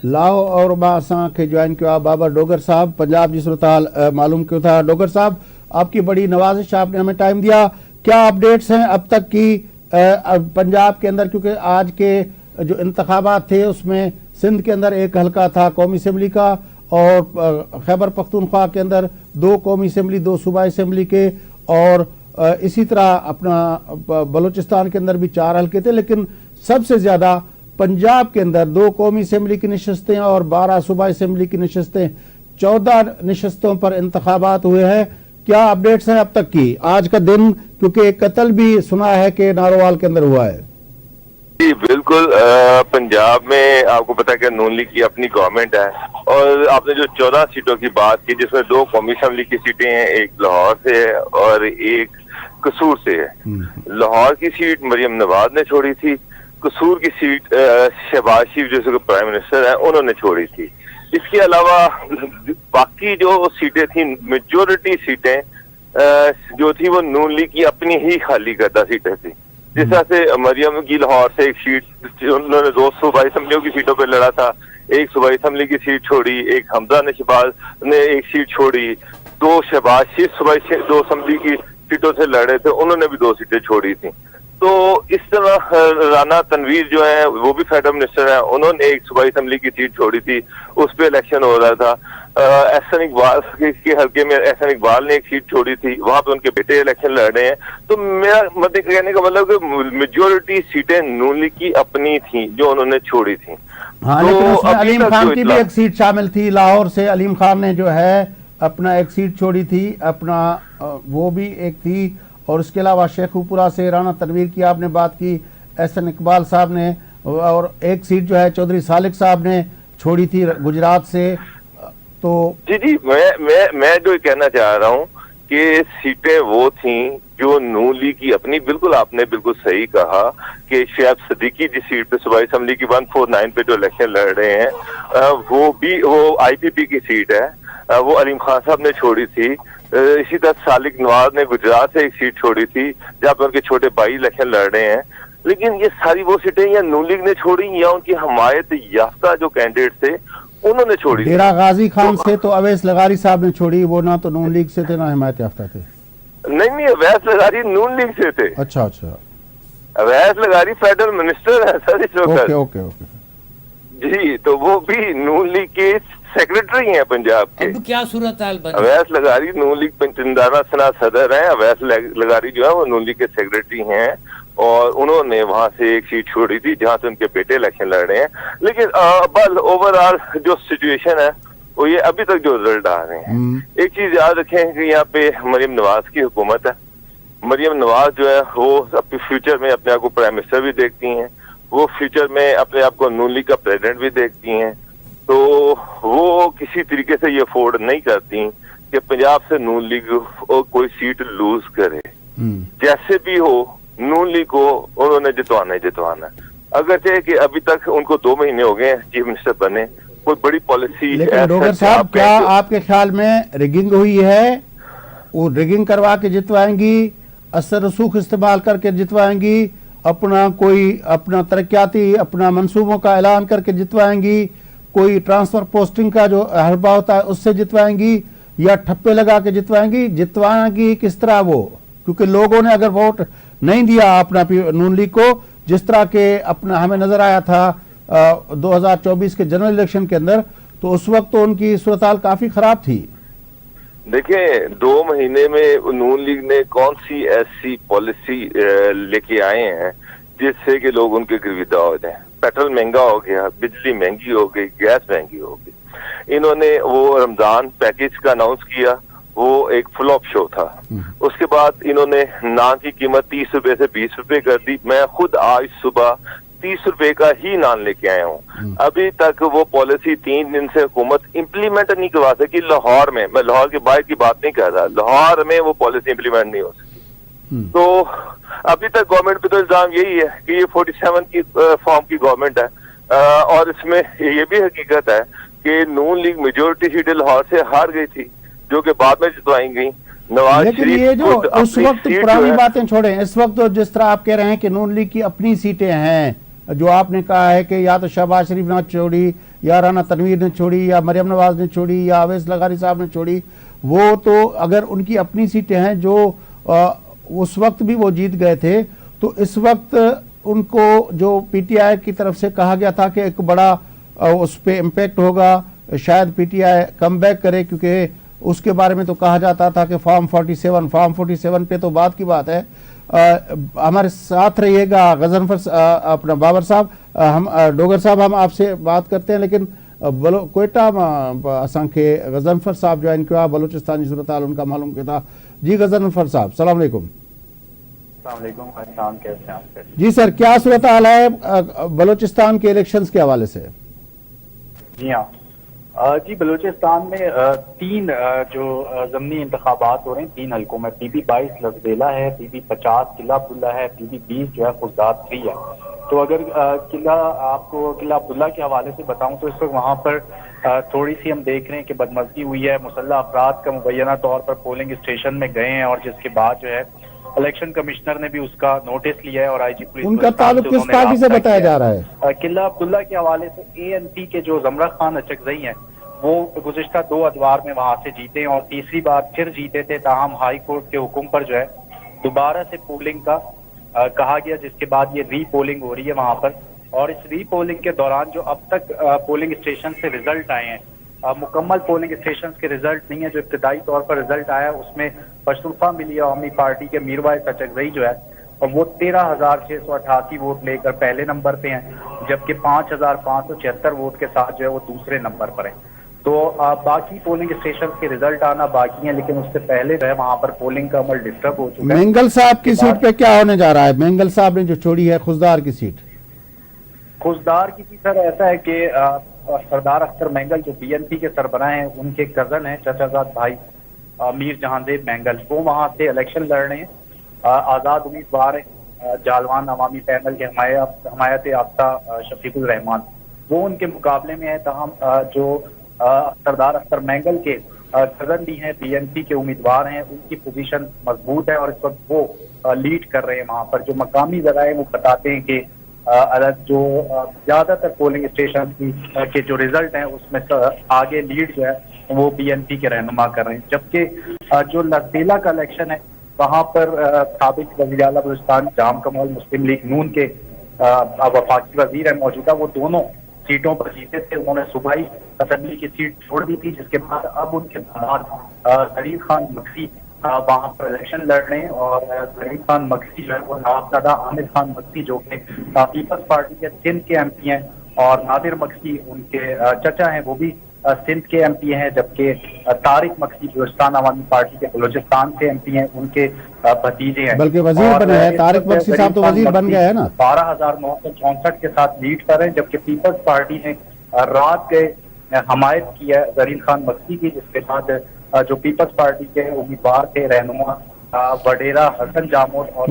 लाओ और मां असांखे ज्वाइन किया बाबर डोगर साहब पंजाब जी सूरत हाल मालूम क्यों था। डोगर साहब, आपकी बड़ी नवाजिश, आपने हमें टाइम दिया। क्या अपडेट्स हैं अब तक की पंजाब के अंदर, क्योंकि आज के जो इंतखाबात थे उसमें सिंध के अंदर एक हलका था कौमी असम्बली का, और खैबर पख्तूनख्वा के अंदर 2 कौमी असम्बली, 2 सूबाई असम्बली के, और इसी तरह अपना बलूचिस्तान के अंदर भी 4 हलके थे। लेकिन सबसे ज़्यादा पंजाब के अंदर 2 कौमी असम्बली की नशस्तें और 12 सूबाई असम्बली की नशस्तें, 14 नशस्तों पर इंतखाबात हुए हैं। क्या अपडेट्स हैं अब तक की आज का दिन, क्योंकि एक कत्ल भी सुना है कि नारोवाल के अंदर हुआ है। जी बिल्कुल, पंजाब में आपको पता है कि नून लीग की अपनी गवर्नमेंट है, और आपने जो 14 सीटों की बात की जिसमें 2 कौमी असम्बली की सीटें हैं, एक लाहौर से है और एक कसूर से है। लाहौर की सीट मरियम नवाज ने छोड़ी थी, कसूर की सीट शहबाज शरीफ जो प्राइम मिनिस्टर हैं उन्होंने छोड़ी थी। इसके अलावा बाकी जो सीटें थी, मेजोरिटी सीटें जो थी वो नून लीग की अपनी ही खाली करदा सीटें थी। जिस तरह से मरियम की लाहौर से एक सीट उन्होंने 2 सूबाई असम्बलियों की सीटों पर लड़ा था, एक सूबाई असम्बली की सीट छोड़ी, एक हमजा नशबाज ने एक सीट छोड़ी, 2 शहबाज शरीफ सूबाई 2 असम्बली की सीटों से लड़े थे, उन्होंने भी 2 सीटें छोड़ी थी। तो इस तरह राना तनवीर जो है वो भी फेडरल मिनिस्टर है, उन्होंने एक सूबाई असम्बली की सीट छोड़ी थी, उस पर इलेक्शन हो रहा था। एहसन इकबाल के हल्के में एहसन इकबाल ने एक सीट छोड़ी थी, वहां पे उनके बेटे इलेक्शन लड़ रहे हैं। तो मेरा मतलब कहने का मतलब कि मेजोरिटी सीटें नून लीग की अपनी थी जो उन्होंने छोड़ी थी। हाँ, तो लेकिन उसमें अलीम खान की भी एक सीट शामिल थी, लाहौर से अलीम खान ने जो है अपना एक सीट छोड़ी थी, अपना वो भी एक थी। और इसके अलावा शेखुपुरा से राना तनवीर की आपने बात की, एहसन इकबाल साहब ने, और एक सीट जो है चौधरी सालिक साहब ने छोड़ी थी गुजरात से। तो जी मैं जो कहना चाह रहा हूँ कि सीटें वो थीं जो नून लीग की अपनी, बिल्कुल आपने बिल्कुल सही कहा कि शहब सदीकी जिस सीट पे सूबाई असम्बली की 149 पे जो इलेक्शन लड़ रहे हैं वो IPP की सीट है, वो अलीम खान साहब ने छोड़ी थी। इसी तरह सालिक नवाज ने गुजरात से एक सीट छोड़ी थी जहाँ पर उनके छोटे भाई इलेक्शन लड़ रहे हैं। लेकिन ये सारी वो सीटें या नून लीग ने छोड़ी या उनकी हमायत याफ्ता जो कैंडिडेट थे उन्होंने छोड़ी। डेरा गाजी खान से तो अवैस लगारी साहब ने छोड़ी, वो ना तो नून लीग से थे ना हिमायत याफ्ता थे। नहीं, अवैस लगारी नून लीग से थे। अच्छा, अवैस लगारी फेडरल मिनिस्टर है सर इस वक्त। ओके जी, तो वो भी नून लीग के सेक्रेटरी हैं पंजाब के। अब क्या सूरत हाल बनी? अवैस लगारी नून लीग पंचंदाना सना सदर हैं, अवैस लगारी जो है वो नून लीग के सेक्रेटरी हैं, और उन्होंने वहां से एक सीट छोड़ी थी जहां से उनके बेटे इलेक्शन लड़ रहे हैं। लेकिन बल ओवरऑल जो सिचुएशन है वो ये अभी तक जो रिजल्ट आ रहे हैं, एक चीज याद रखें कि यहाँ पे मरियम नवाज की हुकूमत है। मरियम नवाज जो है वो अपने फ्यूचर में अपने आप को प्राइम मिनिस्टर भी देखती हैं, वो फ्यूचर में अपने आप को नून लीग का प्रेसिडेंट भी देखती हैं। तो वो किसी तरीके से ये अफोर्ड नहीं करती कि पंजाब से नून लीग कोई सीट लूज करे। जैसे भी हो नून लीग को उन्होंने जितवाना। अगर चाहे कि अभी तक उनको 2 महीने हो गए चीफ मिनिस्टर बने, कोई बड़ी पॉलिसी। लेकिन डोगर साहब, क्या आपके ख्याल में रिगिंग हुई है? वो रिगिंग करवा के जितवाएंगी, असर रसूख इस्तेमाल करके जितवाएंगी, अपना तरक्याती अपना मंसूबों का ऐलान करके जितवाएंगी, कोई ट्रांसफर पोस्टिंग का जो हरबा होता है उससे जितवाएंगी, या ठप्पे लगा के जितवाएंगी किस तरह वो? क्योंकि लोगों ने अगर वोट नहीं दिया अपना नून लीग को, जिस तरह के अपना हमें नजर आया था 2024 के जनरल इलेक्शन के अंदर, तो उस वक्त तो उनकी सूरत हाल काफी खराब थी। देखें, 2 महीने में नून लीग ने कौन सी ऐसी पॉलिसी लेके आए हैं जिससे कि लोग उनके गिरविदा हो जाए। पेट्रोल महंगा हो गया, बिजली महंगी हो गई, गैस महंगी हो गई। इन्होंने वो रमजान पैकेज का अनाउंस किया, वो एक फ्लॉप शो था। उसके बाद इन्होंने नान की कीमत 30 रुपए से 20 रुपए कर दी। मैं खुद आज सुबह 30 रुपए का ही नान लेके आया हूँ। अभी तक वो पॉलिसी 3 दिन से हुकूमत इम्प्लीमेंट नहीं करवा सकी। लाहौर में, मैं लाहौर के बाहर की बात नहीं कर रहा, लाहौर में वो पॉलिसी इम्प्लीमेंट नहीं हो सकी। तो अभी तक गवर्नमेंट पे तो इल्जाम यही है कि ये 47 की फॉर्म की गवर्नमेंट है, और इसमें ये भी हकीकत है कि नून लीग मेजोरिटी सीटें लाहौर से हार गई थी जो कि बाद में जितवाई गई। नवाज लेकिन ये जो उस वक्त पुरानी बातें छोड़ें, इस वक्त तो जिस तरह आप कह रहे हैं कि नून लीग की अपनी सीटें हैं, जो आपने कहा है कि या तो शहबाज शरीफ ना छोड़ी یا رانا تنویر نے چھوڑی یا مریم نواز نے چھوڑی یا اویس لغاری صاحب نے چھوڑی، وہ تو اگر ان کی اپنی سیٹیں ہیں جو اس وقت بھی وہ جیت گئے تھے، تو اس وقت ان کو جو پی ٹی آئی کی طرف سے کہا گیا تھا کہ ایک بڑا اس پہ امپیکٹ ہوگا، شاید P T I come back کرے، کیونکہ اس کے بارے میں تو کہا جاتا تھا کہ فارم 47 پہ تو بعد کی بات ہے۔ ہمارے ساتھ رہیے گا غضنفر اپنا بابر صاحب، ہم ڈوگر صاحب ہم آپ سے بات کرتے ہیں، لیکن کوئٹہ اساں کے غضنفر صاحب جو ان کو بلوچستان کی صورتحال ان کا معلوم کیا تھا۔ جی غضنفر صاحب السلام علیکم۔ السلام علیکم، السلام، کیسے ہیں آپ؟ جی سر، کیا صورتحال ہے بلوچستان کے الیکشنز کے حوالے سے؟ جی ہاں جی، بلوچستان میں 3 جو ضمنی انتخابات ہو رہے ہیں 3 حلقوں میں، پی بی 22 لسبیلا ہے، پی بی 50 قلعہ عبداللہ ہے، پی بی 20 جو ہے خزدار 3 ہے۔ تو اگر آپ کو قلعہ عبداللہ کے حوالے سے بتاؤں تو اس وقت وہاں پر تھوڑی سی ہم دیکھ رہے ہیں کہ بدمزگی ہوئی ہے، مسلح افراد کا مبینہ طور پر پولنگ اسٹیشن میں گئے ہیں، اور جس کے بعد جو ہے الیکشن کمشنر نے بھی اس کا نوٹس لیا ہے، اور آئی جی پولیس ان کا تعلق کس پارٹی سے بتایا جا رہا ہے؟ قلعہ عبداللہ کے حوالے سے اے این پی کے جو زمرہ خان اچکزئی ہیں، وہ گزشتہ 2 ادوار میں وہاں سے جیتے ہیں اور تیسری بار پھر جیتے تھے، تاہم ہائی کورٹ کے حکم پر جو ہے دوبارہ سے پولنگ کا کہا گیا، جس کے بعد یہ ری پولنگ ہو رہی ہے وہاں پر۔ اور اس ری پولنگ کے دوران جو اب تک پولنگ اسٹیشن سے رزلٹ آئے ہیں، مکمل پولنگ اسٹیشن کے رزلٹ نہیں ہے، جو ابتدائی طور پر رزلٹ آیا ہے اس میں پشتونخوا ملی عوامی پارٹی کے میروائز اچکزئی جو ہے، اور وہ 13,688 ووٹ لے کر پہلے نمبر پہ ہیں، جبکہ 5,576 ووٹ کے ساتھ جو ہے وہ دوسرے نمبر پر ہیں۔ تو باقی پولنگ اسٹیشن کے رزلٹ آنا باقی ہیں، لیکن اس سے پہلے جو ہے وہاں پر پولنگ کا عمل ڈسٹرب ہو چکا ہے۔ مینگل صاحب کی سیٹ پہ کیا ہونے جا رہا ہے؟ مینگل صاحب نے جو چھوڑی ہے خزدار کی سیٹ، خزدار کی سر ایسا ہے کہ سردار اختر مینگل جو بی این پی کے سربراہ ہیں، ان کے کزن ہیں چچا زاد بھائی میر جہاں دیو مینگل، وہ وہاں سے الیکشن لڑ رہے ہیں، آزاد امیدوار ہیں جالوان عوامی پینل کے حمایت یافتہ شفیق الرحمان، وہ ان کے مقابلے میں ہے، تاہم جو سردار اختر مینگل کے کزن بھی ہیں بی این پی کے امیدوار ہیں، ان کی پوزیشن مضبوط ہے اور اس وقت وہ لیڈ کر رہے ہیں وہاں پر۔ جو مقامی ذرائع وہ بتاتے ہیں کہ جو زیادہ تر پولنگ اسٹیشن کے جو رزلٹ ہیں اس میں آگے لیڈ جو ہے وہ بی این پی کے رہنما کر رہے ہیں، جبکہ جو لسبیلا کا الیکشن ہے وہاں پر سابق وزیر اعلیٰ بلوچستان جام کمال مسلم لیگ نون کے وفاقی وزیر ہیں موجودہ، وہ دونوں سیٹوں پر جیتے تھے، انہوں نے صوبائی اسمبلی کی سیٹ چھوڑ دی تھی، جس کے بعد اب ان کے بعد ظہیر خان مکسی وہاں پر الیکشن لڑ رہے ہیں، اور ظہیر خان مکسی جو ہے وہ نوابزادہ عامر خان مکسی جو کہ پیپلز پارٹی کے سندھ کے ایم پی ہیں، اور نادر مکسی ان کے چچا ہیں، وہ بھی سندھ کے ایم پی ہیں، جبکہ طارق مکسی بلوچستان عوامی پارٹی کے بلوچستان سے ایم پی ہیں، ان کے بھتیجے ہیں، بلکہ وزیر بنے ہیں طارق مکسی صاحب، تو وزیر بن گئے ہیں نا، 12,964 کے ساتھ لیڈ پر ہیں، جبکہ پیپلز پارٹی نے رات کے حمایت کی ہے ظہیر خان مکسی کی، جس کے بعد جو پیپلز پارٹی کے امیدوار تھے رہنما وڈیرا حسن جامود اور